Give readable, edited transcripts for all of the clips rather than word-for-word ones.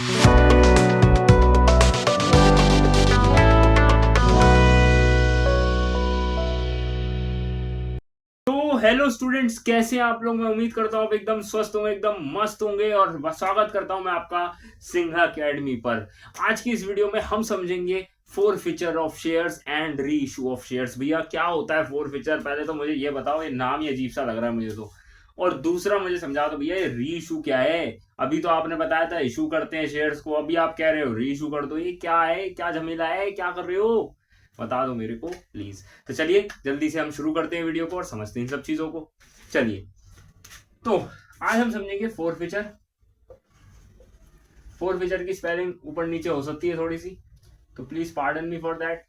Hello students, कैसे हैं आप लोग। मैं उम्मीद करता हूँ आप एकदम स्वस्थ होंगे, एकदम मस्त होंगे। और स्वागत करता हूं मैं आपका सिंघा एकेडमी पर। आज की इस वीडियो में हम समझेंगे four feature of shares and re issue of shares. भैया क्या होता है फोर फीचर, पहले तो मुझे ये बताओ, ये नाम ही अजीब सा लग रहा है मुझे तो। और दूसरा मुझे समझा दो भैया, ये री इशू क्या है। अभी तो आपने बताया था इशू करते हैं शेयर्स को, अभी आप कह रहे हो री इशू कर दो। ये क्या है, क्या झमेला है, क्या कर रहे हो, बता दो मेरे को प्लीज। तो चलिए जल्दी से हम शुरू करते हैं वीडियो को और समझते हैं इन सब चीजों को। चलिए, तो आज हम समझेंगे फोर फीचर। फोर फीचर की स्पेलिंग ऊपर नीचे हो सकती है थोड़ी सी, तो please pardon me for that.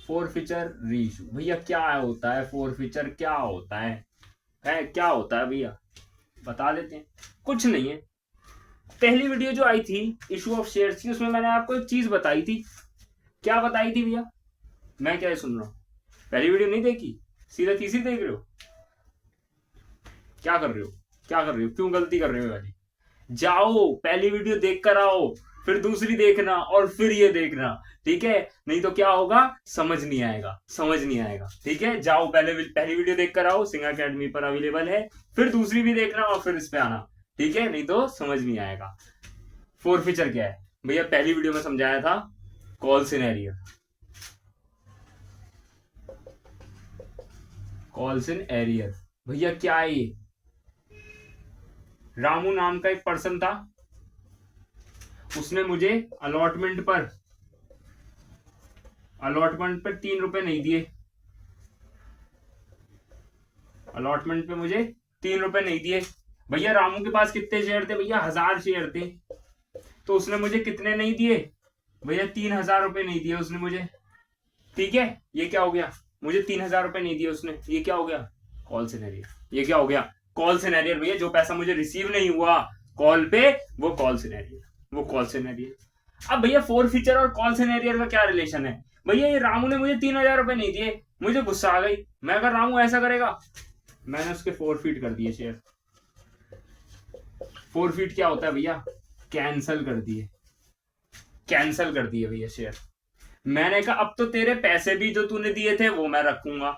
Four feature री इशू, भैया क्या होता है फोर फीचर, क्या होता है क्या होता है भैया, बता देते हैं। कुछ नहीं है, पहली वीडियो जो आई थी इशू ऑफ शेयर्स की, उसमें मैंने आपको एक चीज बताई थी। क्या बताई थी भैया, मैं क्या सुन रहा हूं, पहली वीडियो नहीं देखी, सीधा तीसरी देख रहे हो, क्या कर रहे हो, क्या कर रहे हो, क्यों गलती कर रहे हो वाली। जाओ पहली वीडियो देख कर आओ, फिर दूसरी देखना और फिर ये देखना, ठीक है। नहीं तो क्या होगा, समझ नहीं आएगा, समझ नहीं आएगा, ठीक है। जाओ पहली वीडियो देख कर आओ, सिंघा अकेडमी पर अवेलेबल है। फिर दूसरी भी देखना और फिर इस पे आना, ठीक है, नहीं तो समझ नहीं आएगा। फोर फीचर क्या है भैया, पहली वीडियो में समझाया था। Call scenario, calls in arrear, भैया क्या है ये। रामू नाम का एक पर्सन था, उसने मुझे अलॉटमेंट पर अलॉटमेंट पर 3 रुपए नहीं दिए। अलॉटमेंट पे मुझे 3 रुपए नहीं दिए। भैया रामू के पास कितने शेयर थे भैया, 1000 शेयर थे। तो उसने मुझे कितने नहीं दिए भैया, 3000 रुपए नहीं दिए उसने मुझे, ठीक है। ये क्या हो गया, मुझे 3000 रुपए नहीं दिए उसने, ये क्या हो गया, कॉल सिनेरियो। ये क्या हो गया, कॉल सिनेरियो भैया। जो पैसा मुझे रिसीव नहीं हुआ कॉल पे, वो कॉल सिनेरियो, वो कॉल सिनेरियो। अब भैया फोर फीचर और कॉल सिनेरियर का क्या रिलेशन है भैया। ये रामू ने मुझे 3000 रुपए नहीं दिए, मुझे गुस्सा आ गई, मैं अगर रामू ऐसा करेगा, मैंने उसके फोर फीट कर दिए शेयर। फोर फीट क्या होता है भैया, कैंसल कर दिए, कैंसल कर दिए भैया शेयर। मैंने कहा अब तो तेरे पैसे भी जो तूने दिए थे वो मैं रखूंगा।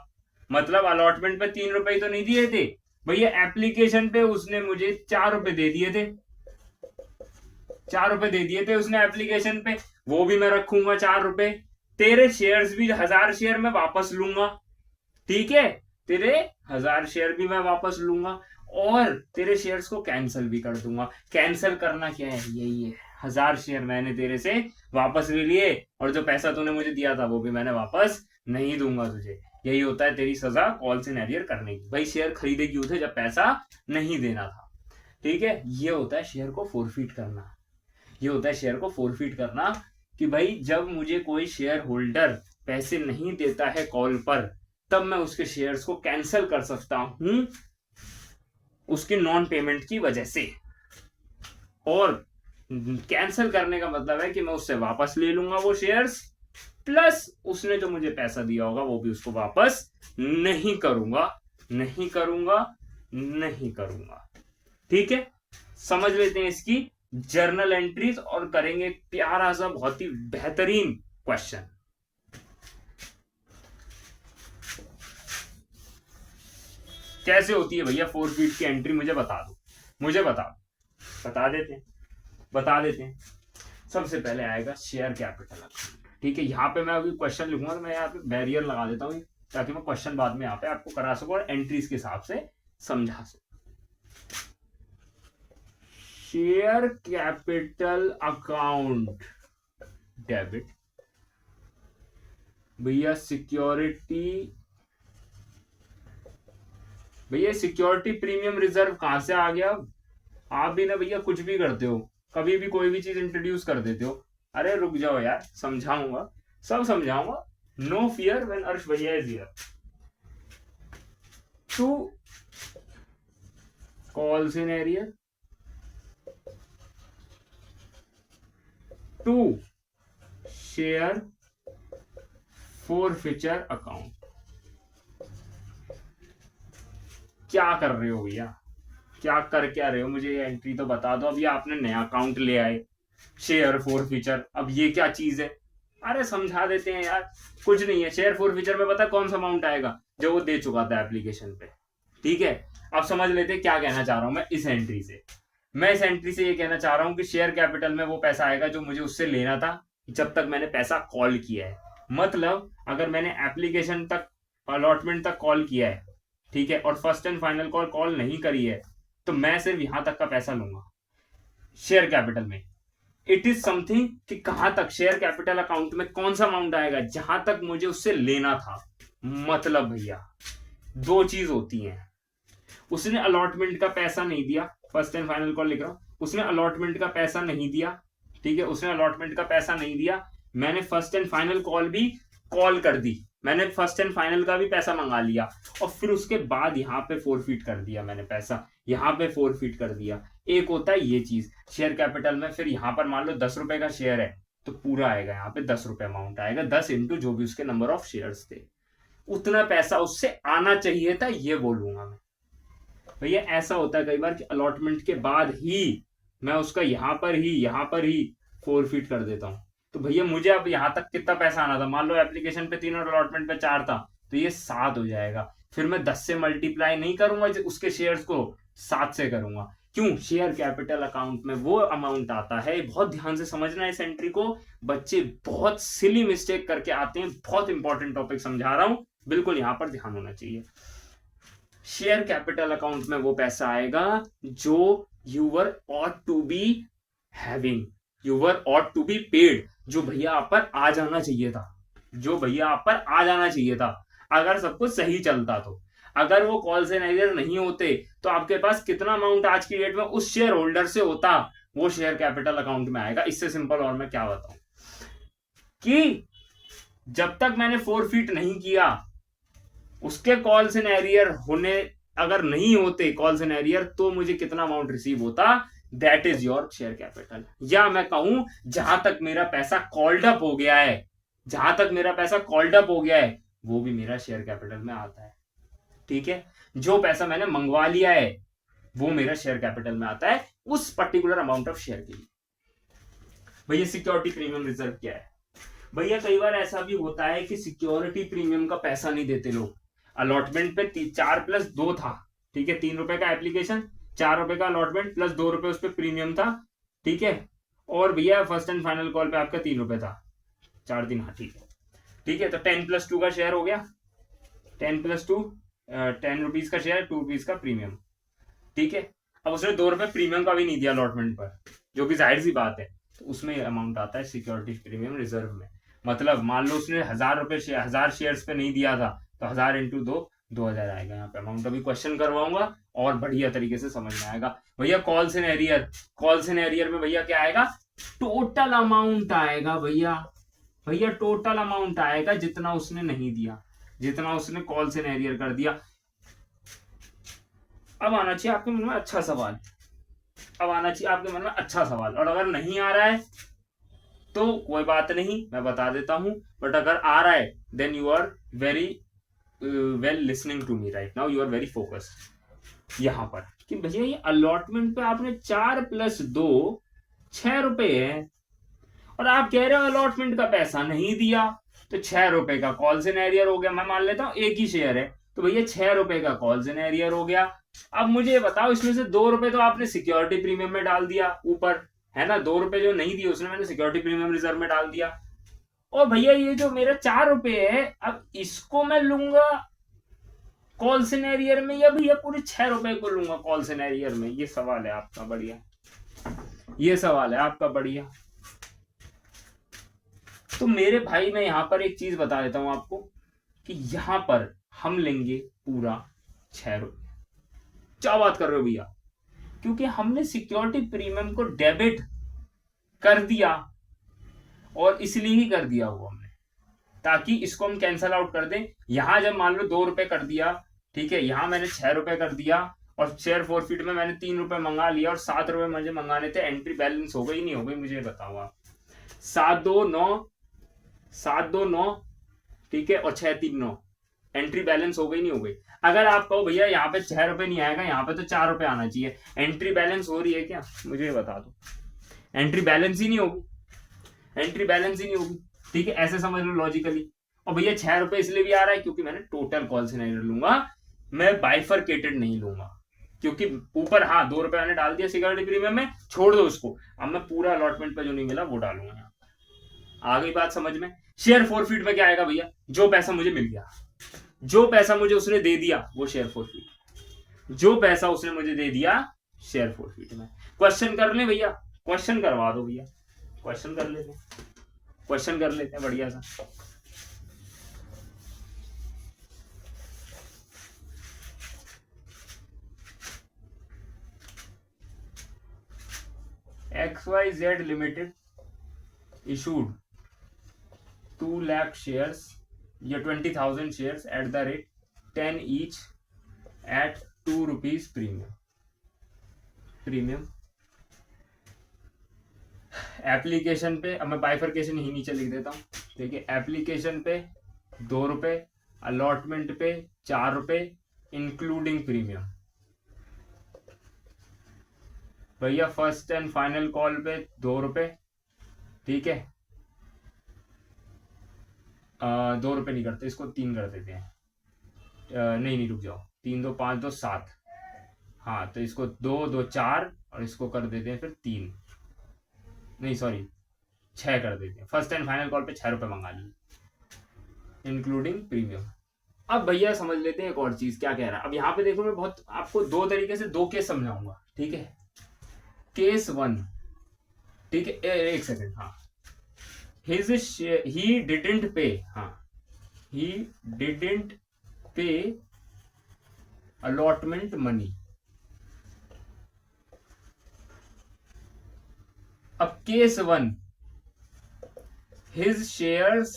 मतलब अलॉटमेंट पे 3 रुपए तो नहीं दिए थे भैया, एप्लीकेशन पे उसने मुझे 4 रुपए दे दिए थे, 4 रुपए दे दिए थे उसने एप्लीकेशन पे, वो भी मैं रखूंगा 4 रुपए। तेरे शेयर्स भी 1000 शेयर में वापस लूंगा, ठीक है। तेरे 1000 शेयर भी मैं वापस लूंगा और तेरे शेयर्स को कैंसिल भी कर दूंगा। कैंसिल करना क्या है, यही है। 1000 शेयर मैंने तेरे से वापस ले लिए और जो पैसा तूने मुझे दिया था वो भी मैंने वापस नहीं दूंगा तुझे। यही होता है तेरी सजा कॉल सिनेरियर करने की। भाई शेयर खरीदे क्यों थे जब पैसा नहीं देना था, ठीक है। ये होता है शेयर को फोरफीट करना, ये होता है शेयर को फोरफीट करना। कि भाई जब मुझे कोई शेयर होल्डर पैसे नहीं देता है कॉल पर, तब मैं उसके शेयर्स को कैंसिल कर सकता हूं उसकी नॉन पेमेंट की वजह से। और कैंसिल करने का मतलब है कि मैं उससे वापस ले लूंगा वो शेयर्स, प्लस उसने जो मुझे पैसा दिया होगा वो भी उसको वापस नहीं करूंगा, नहीं करूंगा, नहीं करूंगा, ठीक है। समझ लेते हैं इसकी जर्नल एंट्रीज और करेंगे प्यारा सा बहुत ही बेहतरीन क्वेश्चन। कैसे होती है भैया फोर फीट की एंट्री, मुझे बता दो, मुझे बता दो, बता देते हैं, बता देते हैं। सबसे पहले आएगा शेयर कैपिटल अकाउंट, ठीक है। यहाँ पे मैं अभी क्वेश्चन लिखूंगा तो मैं यहाँ पे बैरियर लगा देता हूँ ताकि मैं क्वेश्चन बाद में यहाँ पे आपको करा सकूं और एंट्रीज के हिसाब से समझा सकूं। शेयर कैपिटल अकाउंट डेबिट, भैया सिक्योरिटी, भैया सिक्योरिटी प्रीमियम रिजर्व कहां से आ गया। आप भी ना भैया कुछ भी करते हो, कभी भी कोई भी चीज इंट्रोड्यूस कर देते हो। अरे रुक जाओ यार, समझाऊंगा, सब समझाऊंगा। नो फियर व्हेन अर्श भैया is here. To call scenario, to share forfeiture account. क्या कर रहे हो भैया, क्या कर क्या रहे हो, मुझे ये एंट्री तो बता दो। अभी आपने नया अकाउंट ले आए, शेयर फॉरफीचर, अब ये क्या चीज है? अरे समझा देते हैं यार, कुछ नहीं है। शेयर फॉरफीचर में पता कौन सा अमाउंट आएगा? जो वो दे चुका था एप्लीकेशन पे। ठीक है, अब समझ लेते हैं क्या कहना चाह रहा हूं मैं इस एंट्री से। मैं इस एंट्री से ये कहना चाह रहा हूं कि शेयर कैपिटल में वो पैसा आएगा जो मुझे उससे लेना था जब तक मैंने पैसा कॉल किया है। मतलब अगर मैंने एप्लीकेशन तक, अलॉटमेंट तक कॉल किया है, ठीक है, और फर्स्ट एंड फाइनल कॉल नहीं करी है, तो मैं सिर्फ यहां तक का पैसा लूंगा शेयर कैपिटल में। इट इज समथिंग कि कहां तक शेयर कैपिटल अकाउंट में कौन सा अमाउंट आएगा, जहां तक मुझे उससे लेना था। मतलब भैया दो चीज होती हैं, उसने अलॉटमेंट का पैसा नहीं दिया, फर्स्ट एंड फाइनल कॉल लिख रहा हूं, उसने अलॉटमेंट का पैसा नहीं दिया, ठीक है, उसने अलॉटमेंट का पैसा नहीं दिया, मैंने फर्स्ट एंड फाइनल कॉल भी कॉल कर दी, मैंने फर्स्ट एंड फाइनल का भी पैसा मंगा लिया, और फिर उसके बाद यहाँ पे फोरफीट कर दिया मैंने पैसा, यहाँ पे फोरफीट कर दिया। एक होता है ये चीज शेयर कैपिटल में। फिर यहाँ पर मान लो 10 रुपए का शेयर है तो पूरा आएगा यहाँ पे 10 रुपए अमाउंट आएगा, 10 इंटू जो भी उसके नंबर ऑफ शेयर्स थे, उतना पैसा उससे आना चाहिए था, ये बोलूंगा मैं। भैया ऐसा होता है कई बार कि अलॉटमेंट के बाद ही मैं उसका यहाँ पर ही फोरफीट कर देता हूँ। तो भैया मुझे अब यहाँ तक कितना पैसा आना था, मान लो एप्लीकेशन पे 3 और अलॉटमेंट पे 4 था, तो ये 7 हो जाएगा। फिर मैं 10 से मल्टीप्लाई नहीं करूंगा उसके शेयर्स को, 7 से करूंगा। क्यों? शेयर कैपिटल अकाउंट में वो अमाउंट आता है, बहुत ध्यान से समझना है इस एंट्री को, बच्चे बहुत सिली मिस्टेक करके आते हैं, बहुत इंपॉर्टेंट टॉपिक समझा रहा हूं, बिल्कुल यहां पर ध्यान होना चाहिए। शेयर कैपिटल अकाउंट में वो पैसा आएगा जो you're ought to be having, you're ought to be paid, जो भैया आप पर आ जाना चाहिए था, जो भैया आप पर आ जाना चाहिए था, अगर सब कुछ सही चलता तो। अगर वो कॉल से नहीं होते तो आपके पास कितना अमाउंट आज की डेट में उस शेयर होल्डर से होता, वो शेयर कैपिटल अकाउंट में आएगा। इससे सिंपल और मैं क्या बताऊं कि जब तक मैंने फोरफीट नहीं किया, उसके कॉल सिनेरियर होने अगर नहीं होते कॉल सिनेरियर, तो मुझे कितना अमाउंट रिसीव होता, that is your share capital. या मैं कहूं जहां तक मेरा पैसा कॉल्ड अप हो गया है, जहां तक मेरा पैसा कॉल्ड अप हो गया है, वो भी मेरा शेयर कैपिटल में आता है। ठीक है, जो पैसा मैंने मंगवा लिया है वो मेरा शेयर कैपिटल में आता है उस पर्टिकुलर अमाउंट ऑफ शेयर के लिए। भैया सिक्योरिटी प्रीमियम रिजर्व क्या है? भैया कई बार ऐसा भी होता है कि सिक्योरिटी प्रीमियम का पैसा नहीं देते लोग। अलॉटमेंट पे 4+2 था, ठीक है, 3 रुपए का एप्लीकेशन, 4 रुपए का अलॉटमेंट प्लस 2 रुपए उस पर प्रीमियम था, ठीक है, और भैया फर्स्ट एंड फाइनल कॉल पे आपका 3 रुपए था, 4 दिन, हाँ ठीक है, ठीक है, तो 10+2 का शेयर हो गया, 10+2 10 रुपीज का शेयर, 2 रुपीज का प्रीमियम, ठीक है। अब उसने 2 रुपए प्रीमियम का भी नहीं दिया अलॉटमेंट पर, जो कि जाहिर सी बात है, तो उसमें अमाउंट आता है सिक्योरिटी प्रीमियम रिजर्व में। मतलब मान लो उसने 1000 रुपए 1000 शेयर्स पे नहीं दिया था, तो 1000 इंटू 2 2000 आएगा यहाँ पे अमाउंट। अभी क्वेश्चन करवाऊंगा और बढ़िया तरीके से समझ में आएगा। भैया कॉल सिनेरियर में भैया क्या आएगा, टोटल अमाउंट आएगा भैया, भैया टोटल अमाउंट आएगा जितना उसने नहीं दिया, जितना उसने कॉल सिनेरियर कर दिया। अब आना चाहिए आपके मन में अच्छा सवाल, अब आना चाहिए आपके मन में अच्छा सवाल, और अगर नहीं आ रहा है तो कोई बात नहीं, मैं बता देता हूं, बट अगर आ रहा है then you are very well listening to me right now, you are very focused यहां पर कि भैया ये अलॉटमेंट पे आपने 4+2 6 रुपए है, और आप कह रहे हो अलॉटमेंट का पैसा नहीं दिया, तो 6 रुपए का कॉल सिनेरियर हो गया। मैं मान लेता हूं एक ही शेयर है, तो भैया 6 रुपए का कॉल सिनेरियर हो गया। अब मुझे बताओ इसमें से 2 रुपए तो आपने सिक्योरिटी प्रीमियम में डाल दिया ऊपर, है ना, 2 रुपए जो नहीं दिए उसने मैंने सिक्योरिटी प्रीमियम रिजर्व में डाल दिया। और भैया ये जो मेरा 4 रुपए है, अब इसको मैं लूंगा कॉल सिनेरियर में, या भैया पूरे 6 रुपए को लूंगा कॉल सिनेरियर में? ये सवाल है आपका बढ़िया, ये सवाल है आपका बढ़िया। तो मेरे भाई मैं यहां पर एक चीज बता देता हूं आपको कि यहां पर हम लेंगे पूरा 6 रुपए। क्या बात कर रहे हो भैया? क्योंकि हमने सिक्योरिटी प्रीमियम को डेबिट कर दिया, और इसलिए ही कर दिया वो हमने, ताकि इसको हम कैंसल आउट कर दें। यहां जब मान लो 2 रुपए कर दिया, ठीक है, यहां मैंने 6 रुपए कर दिया, और शेयर फॉरफीट में मैंने 3 रुपए मंगा लिया, और 7 रुपए मुझे मंगाने थे। एंट्री बैलेंस हो गई नहीं हो गई मुझे बताओ आप? 729, ठीक है, और 639, एंट्री बैलेंस हो गई नहीं हो गई? अगर आप कहो भैया यहाँ पे 6 रुपए नहीं आएगा, यहाँ पे तो 4 रुपए आना चाहिए, एंट्री बैलेंस हो रही है क्या? मुझे बता दो, एंट्री बैलेंस ही नहीं होगी, एंट्री बैलेंस ही नहीं होगी। ठीक है, ऐसे समझ लो लॉजिकली। और भैया 6 रुपए इसलिए भी आ रहा है क्योंकि मैंने टोटल कॉल सिनेरियो लूंगा, मैं बाइफरकेटेड नहीं लूंगा। क्योंकि ऊपर हाँ 2 रुपए मैंने डाल दिया सिक्योरिटी प्रीमियम में, छोड़ दो उसको, अब मैं पूरा अलॉटमेंट पे जो नहीं मिला वो डालूंगा यहाँ। आ गई बात समझ में? शेयर फॉरफीट में क्या आएगा भैया, जो पैसा मुझे मिल गया, जो पैसा मुझे उसने दे दिया वो शेयर फॉरफीट, जो पैसा उसने मुझे दे दिया शेयर फॉरफीट में। क्वेश्चन कर ले भैया, क्वेश्चन करवा दो भैया, क्वेश्चन कर लेते हैं, क्वेश्चन कर लेते हैं बढ़िया सा। XYZ Limited issued 2 lakh shares या 20,000 shares at the rate 10 each at 2 rupees premium. Application पे, अब मैं बाइफरकेशन ही नीचे लिख देता हूँ, देखिए एप्लीकेशन पे 2 रुपए, अलॉटमेंट पे 4 रुपए इंक्लूडिंग प्रीमियम। भैया फर्स्ट एंड फाइनल कॉल पे 2 रुपए, ठीक है, 2 रुपए नहीं करते, इसको 3 कर देते हैं, नहीं रुक जाओ, 3 2 5 2 7, हाँ तो इसको 2 2 4 और इसको कर देते हैं फिर 3, नहीं सॉरी 6 कर देते हैं। फर्स्ट एंड फाइनल कॉल पे 6 रुपए मंगा लिए इंक्लूडिंग प्रीमियम। अब भैया समझ लेते हैं एक और चीज, क्या कह रहा है। अब यहाँ पे देखो मैं बहुत आपको 2 तरीके से 2 केस समझाऊंगा, ठीक है। केस 1, ठीक है, एक सेकंड, हाँ, he didn't pay, हाँ, he didn't pay allotment money। अब case 1, his shares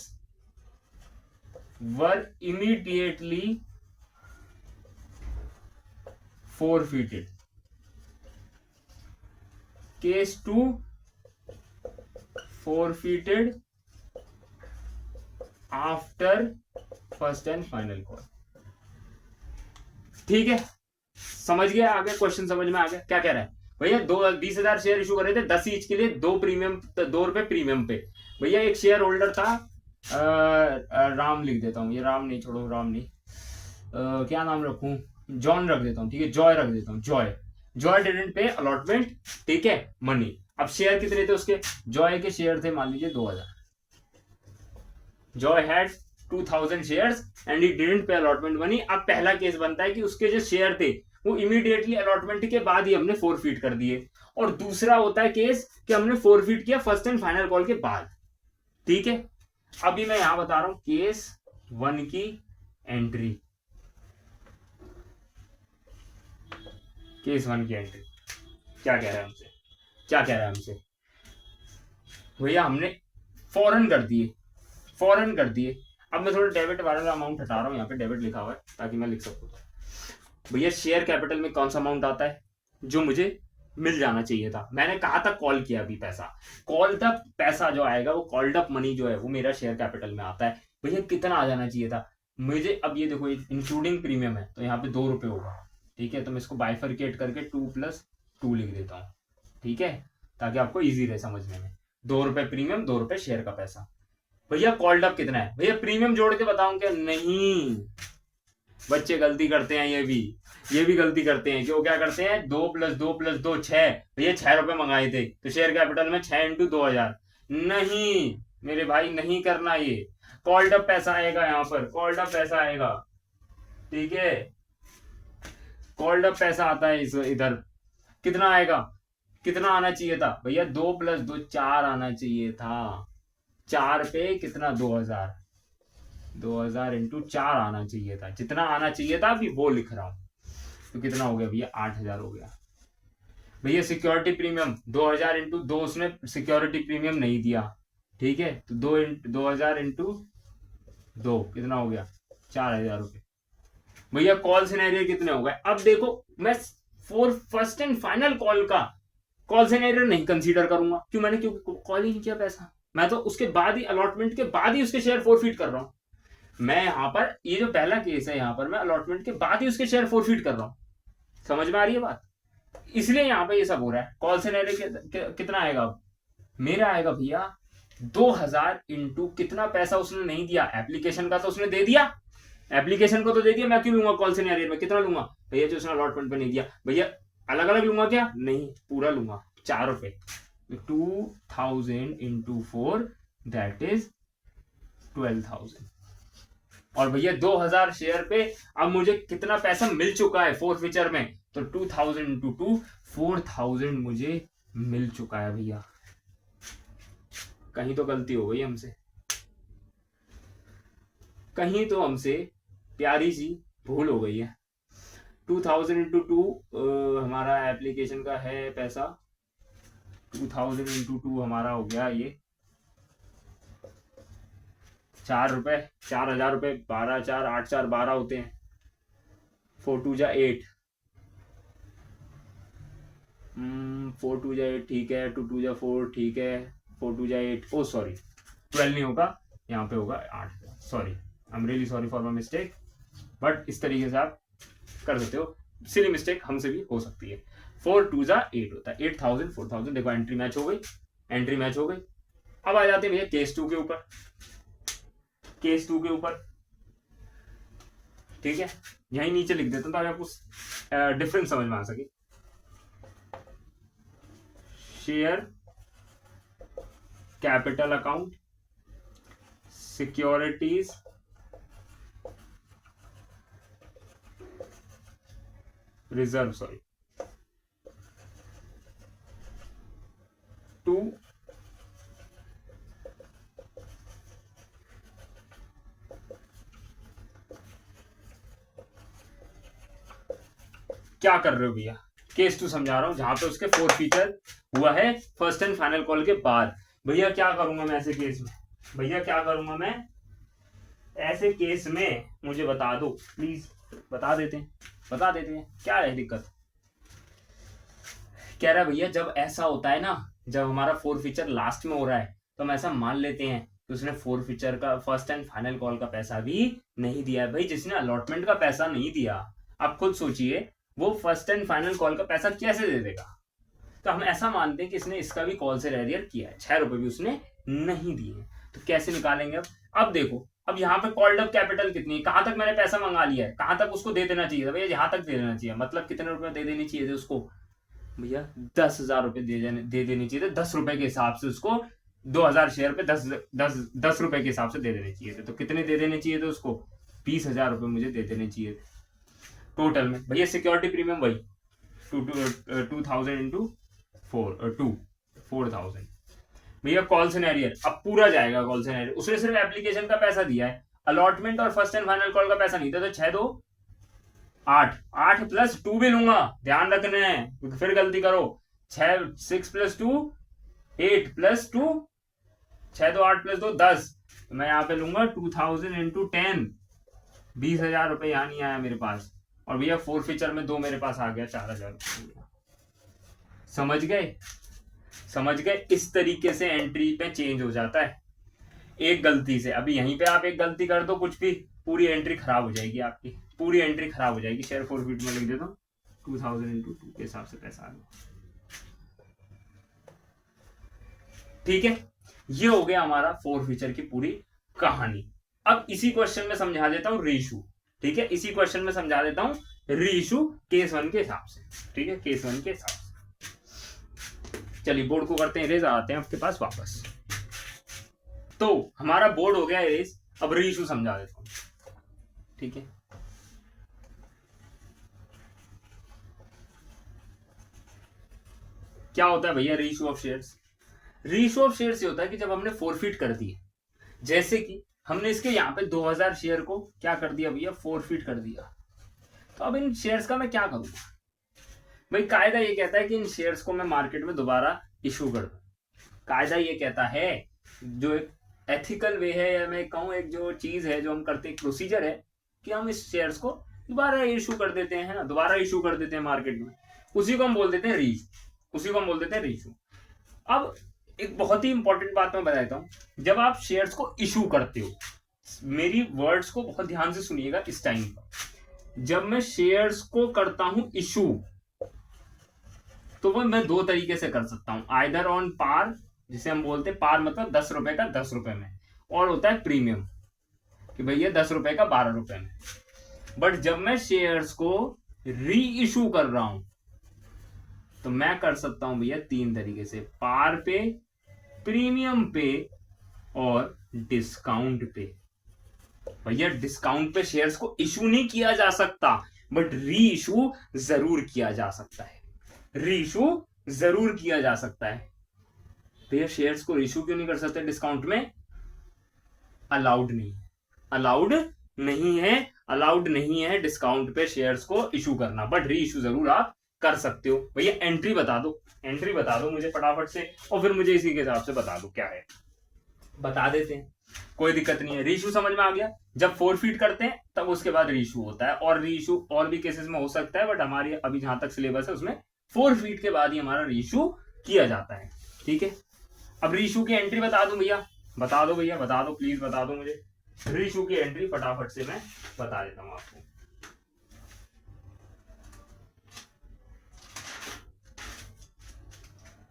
were immediately forfeited। Case 2, forfeited after first and final call। ठीक है, समझ गया? आगे क्वेश्चन समझ में आ गया क्या कह रहा है भैया। 20,000 शेयर इशू कर रहे थे 10 ईच के लिए, 2 प्रीमियम, 2 रुपए प्रीमियम पे। भैया एक शेयर होल्डर था, राम लिख देता हूँ, ये राम नहीं, छोड़ो राम नहीं, क्या नाम रखूं, जॉन रख देता हूँ, ठीक है, जॉय रख देता हूँ, जॉय डिडंट पे अलॉटमेंट, ठीक है, मनी। अब शेयर कितने थे उसके, जॉय के शेयर थे मान लीजिए 2000, Joy had 2000 shares and he didn't पे अलॉटमेंट मनी। अब पहला केस बनता है कि उसके जो शेयर थे वो इमीडिएटली अलॉटमेंट के बाद ही हमने फोरफीट कर दिए, और दूसरा होता है केस कि हमने फोरफीट किया फर्स्ट एंड फाइनल कॉल के बाद, ठीक है। अभी मैं यहां बता रहा हूं केस 1 की एंट्री, केस 1 की एंट्री क्या कह रहा है हमसे, क्या कह रहा है हमसे भैया, हमने फौरन कर दिए, फौरन कर दिए। अब मैं थोड़ा डेबिट वाला अमाउंट हटा रहा हूं, यहाँ पे डेबिट लिखा हुआ है ताकि मैं लिख सकूं। भैया शेयर कैपिटल में कौन सा अमाउंट आता है जो मुझे मिल जाना चाहिए था, मैंने कहा था कॉल किया अभी पैसा, कॉल्ड अप पैसा जो आएगा वो कॉल्ड अप मनी जो है वो मेरा शेयर कैपिटल में आता है। भैया कितना आ जाना चाहिए था मुझे, अब ये देखो इंक्लूडिंग प्रीमियम है तो यहाँ पे 2 रुपए होगा, ठीक है, तो मैं इसको बाइफरकेट करके 2 + 2 लिख देता हूँ, ठीक है, ताकि आपको इजी रहे समझने में। 2 रुपए प्रीमियम, 2 रुपए शेयर का पैसा। भैया कॉल्ड अप कितना है, भैया प्रीमियम जोड़ के बताऊं क्या, नहीं, बच्चे गलती करते हैं, ये भी गलती करते हैं कि वो क्या करते हैं 2 + 2 + 2 6, भैया 6 रुपए मंगाए थे तो शेयर कैपिटल में 6 × 2000, नहीं मेरे भाई नहीं करना, ये कॉल्ड अप पैसा आएगा, यहाँ पर कॉल्ड अप पैसा आएगा, ठीक है, कॉल्ड अप पैसा आता है इधर, कितना आएगा, कितना आना चाहिए था भैया, 2 + 2 4 आना चाहिए था, 4 पे कितना 2000 × 4 आना चाहिए था, जितना आना चाहिए था अभी वो लिख रहा हूं, तो कितना हो गया भैया 8000 हो गया। भैया सिक्योरिटी प्रीमियम 2000 × 2, उसने सिक्योरिटी प्रीमियम नहीं दिया, ठीक है, तो 2000 × 2 कितना हो गया 4000 रुपए। भैया कॉल सिनेरियो कितने हो गए, अब देखो मैं for first and final call का कॉल सिनेरियो नहीं कंसीडर करूंगा, क्यों, मैंने क्योंकि कॉल ही नहीं किया पैसा, मैं तो उसके बाद ही अलॉटमेंट के बाद ही उसके शेयर फोरफीट कर रहा हूं। मैं यहाँ पर ये जो पहला केस है यहाँ पर मैं अलॉटमेंट के बाद ही उसके शेयर फोरफीट कर रहा हूँ, समझ में आ रही है बात, इसलिए यहाँ पे ये सब हो रहा है। कॉल सिनेरियो कितना आएगा, मेरा आएगा भैया 2000 इंटू कितना पैसा उसने नहीं दिया, एप्लीकेशन का तो उसने दे दिया, एप्लीकेशन को तो दे दिया, मैं क्यों लूंगा कॉल सिनेरियो में, कितना लूंगा भैया जो उसने अलॉटमेंट पे नहीं दिया, भैया अलग अलग लूंगा क्या, नहीं पूरा लूंगा, 4 रुपए, 2000 इंटू 4 दैट इज 12,000। और भैया 2000 शेयर पे अब मुझे कितना पैसा मिल चुका है फोरफीचर में, तो 2000 इंटू 2 4000 मुझे मिल चुका है भैया। कहीं तो गलती हो गई हमसे, कहीं तो हमसे प्यारी सी भूल हो गई है। 2000 इंटू 2 हमारा एप्लीकेशन का है पैसा, 2000 इंटू 2 हमारा हो गया ये 4 रुपए, 4000 रुपए, 12 4 8 4 12 होते हैं, 4 2 जा 8, 4 2 जा 8 ठीक है, 2 2 जा 4 ठीक है, 4 2 जा 8, ओ सॉरी 12 नहीं होगा, यहाँ पे होगा 8, sorry I am really sorry for my mistake, but इस तरीके से आप कर सकते हो, सिली मिस्टेक हमसे भी हो सकती है। 4 2 जा 8 होता है, 8000 4000, देखो एंट्री मैच हो गई, एंट्री मैच हो गई। अब आ जाते हैं भैया केस 2 के ऊपर, केस 2 के ऊपर ठीक है, यही नीचे लिख देता हूं ताकि आपको डिफरेंस समझ में आ सके। Share capital account, securities reserve, sorry 2 क्या कर रहे हो भैया, केस 2 समझा रहा हूं जहां पे उसके फोरफीचर हुआ है फर्स्ट एंड फाइनल कॉल के बाद। भैया क्या करूंगा मैं ऐसे केस में, भैया क्या करूंगा मैं ऐसे केस में, मुझे बता दो प्लीज, बता देते हैं क्या है दिक्कत। कह रहा है भैया जब ऐसा होता है ना, जब हमारा फोरफीचर लास्ट में हो रहा है तो हम ऐसा मान लेते हैं कि उसने फोरफीचर का फर्स्ट एंड फाइनल कॉल का पैसा भी नहीं दिया है। भाई जिसने अलॉटमेंट का पैसा नहीं दिया, आप खुद सोचिए वो फर्स्ट एंड फाइनल कॉल का पैसा कैसे दे देगा। तो हम ऐसा मानते हैं कि इसने इसका भी कॉल से रेडियर किया है, 6 रुपए भी उसने नहीं दिए, तो कैसे निकालेंगे अब देखो, अब यहाँ पे कॉल्ड अप कैपिटल कितनी है, कहां तक मैंने पैसा मंगा लिया है, कहां तक उसको दे देना चाहिए था भैया, यहाँ तक दे देना चाहिए, मतलब कितने रुपए दे देनी चाहिए थे उसको भैया, 10,000 रुपए दे देनी चाहिए थे, 10 रुपए के हिसाब से उसको 2000 शेयर पे 10 रुपए के हिसाब से दे देने चाहिए थे, तो कितने दे देने चाहिए थे उसको, 20,000 रुपए मुझे दे देने चाहिए थे टोटल में। भैया सिक्योरिटी प्रीमियम वही 2000 इंटू 4,000। भैया कॉल सिनेरियर अब पूरा जाएगा, कॉल सिनेरियर उसने सिर्फ एप्लीकेशन का पैसा दिया है, अलॉटमेंट और फर्स्ट एंड फाइनल कॉल का पैसा नहीं था, तो 6 2 8 8 प्लस 2 भी लूंगा, ध्यान रखना है फिर गलती करो, 6 प्लस 2 8 प्लस 2 6 2 8 प्लस 2 10, मैं यहाँ पे लूंगा 2000 इंटू 10, 20,000 रुपए यहाँ नहीं आया मेरे पास, और भैया फोरफीचर में 2 मेरे पास आ गया 4,000 रुपये। समझ गए, इस तरीके से एंट्री पे चेंज हो जाता है एक गलती से। अभी यहीं पे आप एक गलती कर दो कुछ भी, पूरी एंट्री खराब हो जाएगी आपकी, पूरी एंट्री खराब हो जाएगी। शेयर फोरफीट में लिख देता हूँ 2000 इंटू 2 के हिसाब से पैसा आ गया, ठीक है। ये हो गया हमारा फोरफीचर की पूरी कहानी। अब इसी क्वेश्चन में समझा देता हूँ रीइशू, ठीक है, इसी क्वेश्चन में समझा देता हूं रीइशू केस 1 के हिसाब से, ठीक है, केस 1 के हिसाब से। चलिए बोर्ड को करते हैं इरेज, आते हैं आपके पास वापस। तो हमारा बोर्ड हो गया इरेज, अब रीइशू समझा देता हूं, ठीक है। क्या होता है भैया reissue of shares, reissue of shares ये होता है कि जब हमने फोरफीट कर दिए, जैसे कि हमने इसके यहाँ पे 2000 शेयर को क्या कर दिया भैया, फोरफीट कर दिया, तो अब इन शेयर्स का मैं क्या करूंगा भाई, कायदा ये कहता है कि इन शेयर्स को मैं मार्केट में दोबारा इशू कर दूं, कायदा ये कहता है, जो एक एथिकल वे है, या मैं कहूं एक जो चीज है जो हम करते हैं, प्रोसीजर है कि हम इस शेयर्स को दोबारा इशू कर देते हैं ना, दोबारा इशू कर देते हैं मार्केट में, उसी को हम बोल देते हैं रीइशू। अब एक बहुत ही इंपॉर्टेंट बात मैं बताता हूँ, जब आप शेयर्स को इशू करते हो, मेरी वर्ड्स को बहुत ध्यान से सुनिएगा इस टाइम पर, जब मैं शेयर्स को करता हूं इशू, तो वो मैं 2 तरीके से कर सकता हूं, आइदर ऑन पार जिसे हम बोलते हैं पार, मतलब 10 रुपए का 10 रुपए में, और होता है प्रीमियम कि भैया 10 रुपए का 12 रुपए में। बट जब मैं शेयर्स को री इशू कर रहा हूं तो मैं कर सकता हूं भैया 3 तरीके से, पार पे, प्रीमियम पे और डिस्काउंट पे। भैया डिस्काउंट पे शेयर्स को इशू नहीं किया जा सकता, बट री इशू जरूर किया जा सकता है, री इशू जरूर किया जा सकता है। भैया शेयर्स को इशू क्यों नहीं कर सकते डिस्काउंट में? अलाउड नहीं, अलाउड नहीं है, अलाउड नहीं है डिस्काउंट पे शेयर्स को इशू करना, बट री इशू जरूर आप कर सकते हो। भैया एंट्री बता दो, एंट्री बता दो मुझे फटाफट से, और फिर मुझे इसी के हिसाब से बता दो क्या है, बता देते हैं, कोई दिक्कत नहीं है। रीइशू समझ में आ गया, जब फोरफीट करते हैं तब उसके बाद रीइशू होता है, और रीइशू और भी केसेस में हो सकता है, बट हमारी अभी जहां तक सिलेबस है उसमें 4 फीट के बाद ही हमारा रीइशू किया जाता है। ठीक है, अब रीइशू की एंट्री बता दूं भैया, बता दो भैया, बता दो प्लीज, बता दो मुझे रीइशू की एंट्री फटाफट से मैं बता देता हूं आपको।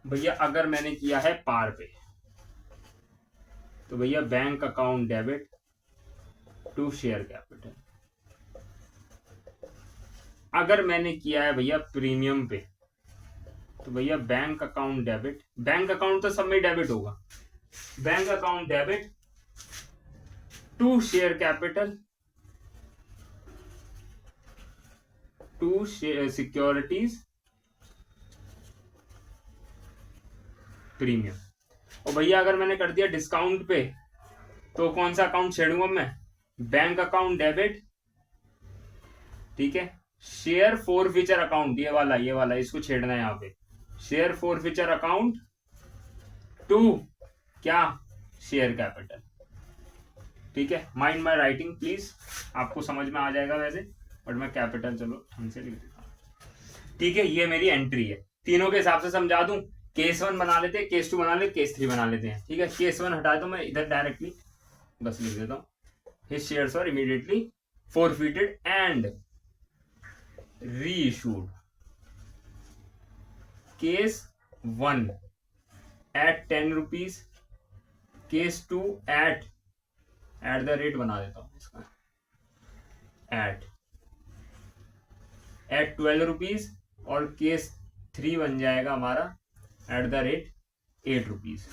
भैया अगर मैंने किया है पार पे तो भैया bank account debit to share capital. अगर मैंने किया है भैया प्रीमियम पे तो भैया bank account debit, bank account तो सब में डेबिट होगा, bank account debit to share capital to securities premium. और भैया अगर मैंने कर दिया डिस्काउंट पे तो कौन सा अकाउंट छेड़ूंगा मैं? बैंक अकाउंट डेबिट, ठीक है, शेयर फोरफीचर अकाउंट, ये वाला इसको छेड़ना है यहाँ पे, शेयर फोरफीचर अकाउंट टू क्या? Share capital. ठीक है, माइंड माय राइटिंग प्लीज, आपको समझ में आ जाएगा वैसे, बट मैं कैपिटल चलो ढंग से लिख देता हूँ। ठीक है, ये मेरी एंट्री है, तीनों के हिसाब से समझा दूं। केस 1 बना लेते हैं, केस 2 बना लेते, केस 3 बना लेते हैं। ठीक है, केस 1 हटा दो, मैं इधर डायरेक्टली बस लिख देता हूँ, his shares are immediately forfeited and reissued. Case 1 at 10 rupees, case 2 at the rate बना देता हूँ इसका, at 12 रुपीज, और केस 3 बन जाएगा हमारा at the rate 8 रुपीज।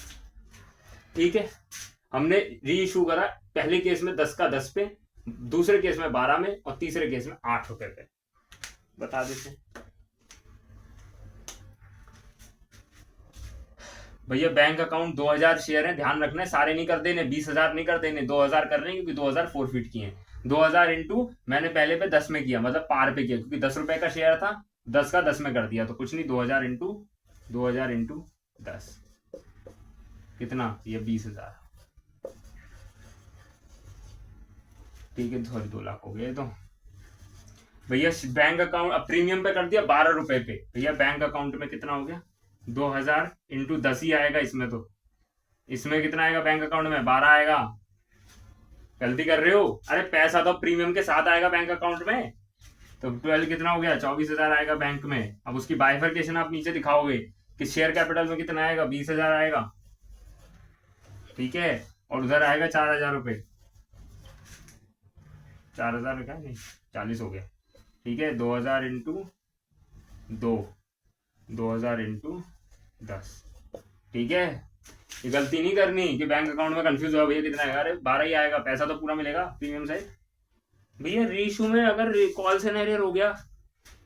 ठीक है, हमने री इशू करा पहले केस में 10 का 10 पे, दूसरे केस में 12 में, और तीसरे केस में 8 रुपए पे। बता देते हैं भैया, बैंक अकाउंट 2000 शेयर है, ध्यान रखना है, सारे नहीं कर देने, 20,000 नहीं कर देने, 2000 कर रहे हैं, क्योंकि 2000 फोरफीट किए हैं। 2000 इंटू मैंने पहले पे 10 में किया, मतलब पार पे किया, क्योंकि 10 रुपए का शेयर था, 10 का 10 में कर दिया, तो कुछ नहीं, 2000 इंटू 10 कितना? ये 20,000। ठीक है, सॉरी 2 लाख हो गए। तो भैया बैंक अकाउंट अब प्रीमियम पे कर दिया 12 रुपए पे, भैया बैंक अकाउंट में कितना हो गया? 2000 इंटू 10 ही आएगा इसमें, तो इसमें कितना आएगा बैंक अकाउंट में? 12 आएगा। गलती कर रहे हो, अरे पैसा तो प्रीमियम के साथ आएगा बैंक अकाउंट में, तो 12 कितना हो गया? 24,000 आएगा बैंक में। अब उसकी बाइफर्केशन आप नीचे दिखाओगे कि शेयर कैपिटल में कितना आएगा? 20,000 आएगा। ठीक है, और उधर आएगा 4,000 रुपए, 4,000 का नहीं 40 हो गया। ठीक है, 2000 इंटू 2, 2000 इंटू 10। ठीक है, ये गलती नहीं करनी कि बैंक अकाउंट में कंफ्यूज हो भैया कितना आएगा, अरे 12 ही आएगा, पैसा तो पूरा मिलेगा प्रीमियम साइड। भैया रीइशू में अगर कॉल सिनेरियो हो गया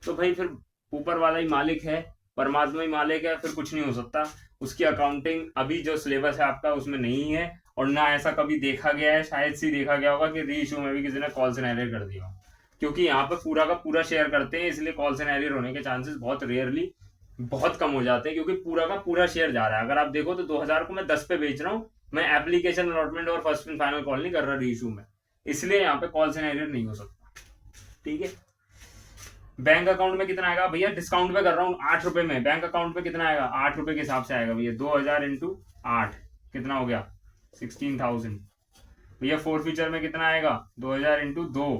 तो भाई फिर ऊपर वाला ही मालिक है, परमात्मा ही मालिक है, फिर कुछ नहीं हो सकता। उसकी अकाउंटिंग अभी जो सिलेबस है आपका उसमें नहीं है, और ना ऐसा कभी देखा गया है, शायद से देखा गया होगा कि रीइशू में भी किसी ने कॉल सिनेरियो कर दिया, क्योंकि यहाँ पे पूरा का पूरा शेयर करते हैं, इसलिए कॉल सिनेरियो होने के चांसेस बहुत रेयरली, बहुत कम हो जाते हैं, क्योंकि पूरा का पूरा शेयर जा रहा है। अगर आप देखो तो 2000 को मैं 10 पे बेच रहा हूँ, मैं एप्लीकेशन अलॉटमेंट और फर्स्ट एंड फाइनल कॉल नहीं कर रहा रीइशू में, इसलिए यहाँ पे कॉल सिनेरियो नहीं हो सकता। ठीक है, बैंक अकाउंट में कितना आएगा भैया? डिस्काउंट पे कर रहा हूँ 8 रुपए में, बैंक अकाउंट पे कितना आएगा? 8 रुपए के हिसाब से आएगा भैया। 2000 इंटू 8 कितना हो गया? 16,000। भैया फोरफीचर में कितना आएगा? 2000 इंटू 2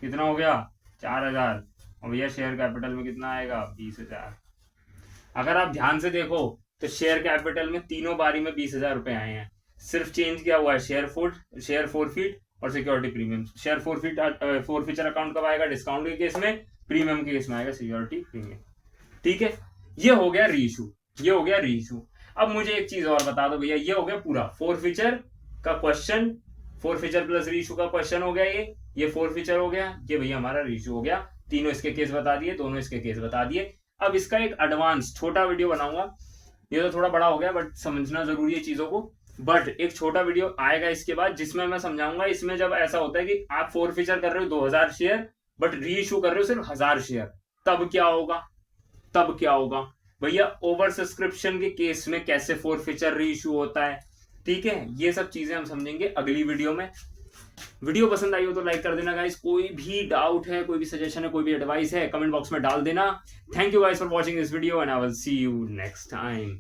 कितना हो गया? 4,000। और भैया शेयर कैपिटल में कितना आएगा? 20,000। अगर आप ध्यान से देखो तो शेयर कैपिटल में तीनों बारी में 20,000 रुपए आए हैं। सिर्फ चेंज क्या हुआ है, शेयर फोरफीट और security premium. Share forfeiture account कब आएगा, डिस्काउंट के केस में, प्रीमियम के केस में आएगा सिक्योरिटी प्रीमियम। ठीक है, ये हो गया रीइशू, ये हो गया रीइशू। अब मुझे एक चीज और बता दो भैया, ये हो गया पूरा फोरफीचर का क्वेश्चन, फोरफीचर प्लस रीइशू का क्वेश्चन हो गया, ये फोरफीचर हो गया, ये भैया हमारा रीइशू हो गया। तीनों इसके केस बता दिए, दोनों इसके केस बता दिए। अब इसका एक एडवांस छोटा वीडियो बनाऊंगा, ये तो थोड़ा बड़ा हो गया बट समझना जरूरी है चीजों को। बट एक छोटा वीडियो आएगा इसके बाद जिसमें मैं समझाऊंगा, इसमें जब ऐसा होता है कि आप फोरफीचर कर रहे हो 2000 शेयर बट रीइशू कर रहे हो सिर्फ 1000 शेयर, तब क्या होगा, तब क्या होगा भैया। ओवर सब्सक्रिप्शन के केस में कैसे फोरफीचर रीइशू होता है, ठीक है, ये सब चीजें हम समझेंगे अगली वीडियो में। वीडियो पसंद आई हो तो लाइक कर देना गाइस। कोई भी डाउट है, कोई भी सजेशन है, कोई भी एडवाइस है, कमेंट बॉक्स में डाल देना। Thank you guys for watching this video and I will see you next time.